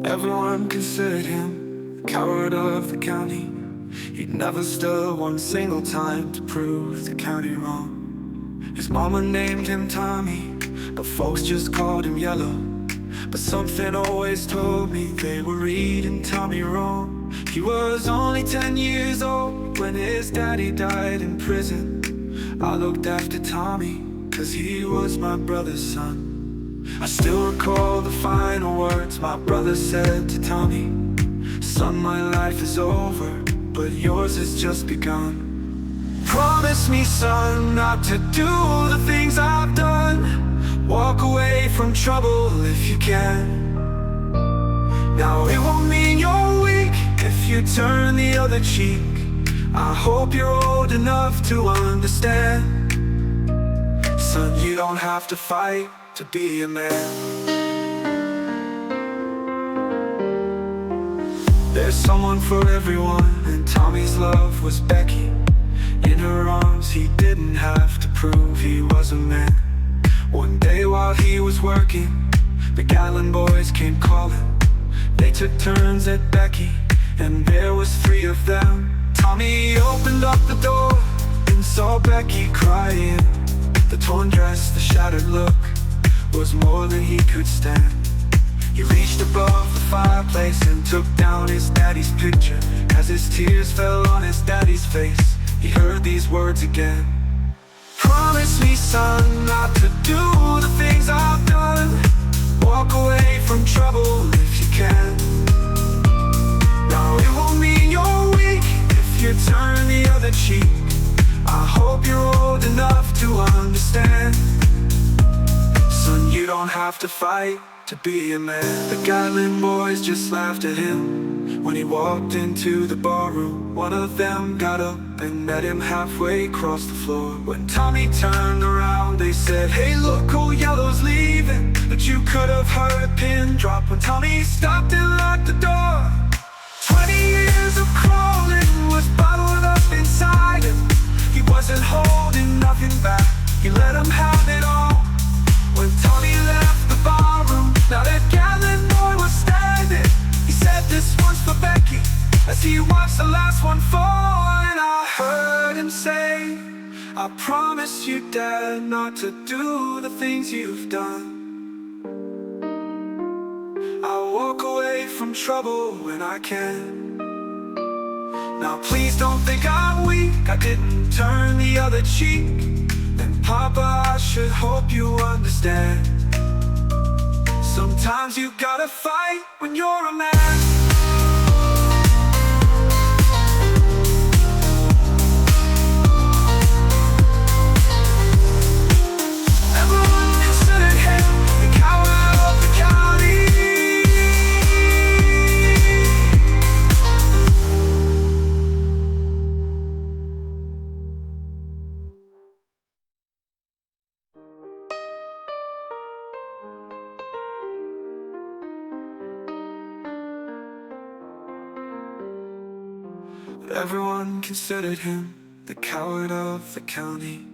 Everyone considered him the coward of the county. He'd never stood one single time to prove the county wrong. His mama named him Tommy, but folks just called him Yellow. But something always told me they were reading Tommy wrong. He was only 10 years old when his daddy died in prison. I looked after Tommy, cause he was my brother's son. I still recall the final words my brother said to Tommy. Son, my life is over, but yours has just begun. Promise me, son, not to do the things I've done. Walk away from trouble if you can. Now it won't mean you're weak if you turn the other cheek. I hope you're old enough to understand. Son, you don't have to fight to be a man. There's someone for everyone, and Tommy's love was Becky. In her arms he didn't have to prove he was a man. One day while he was working, the Gatlin boys came calling. They took turns at Becky, and there was 3 of them. Tommy opened up the door and saw Becky crying. The torn dress, the shattered look, was more than he could stand. He reached above the fireplace and took down his daddy's picture. As his tears fell on his daddy's face, he heard these words again. Promise me, son, not to do the things I've done. Walk away from trouble if you can. Now it won't mean you're weak if you turn the other cheek. I hope you're old enough to understand. Son, you don't have to fight to be a man. The Gatlin boys just laughed at him when he walked into the barroom. One of them got up and met him halfway across the floor. When Tommy turned around, they said, "Hey, look, old Yellow's leaving." But you could have heard a pin drop when Tommy stopped and locked the door. 20 years of crawling was bottled up inside him. He wasn't holding nothing back, he let him have it all. When Tommy left the barroom, now that Gatlin boy was standing. He said, "This one's for Becky," as he watched the last one fall. And I heard him say, "I promise you, Dad, not to do the things you've done. I'll walk away from trouble when I can. Now please don't think I'm weak, I didn't turn the other cheek. And Papa, I should hope you understand. Sometimes you gotta fight when you're a man." Everyone considered him the coward of the county. Everyone considered him the coward of the county.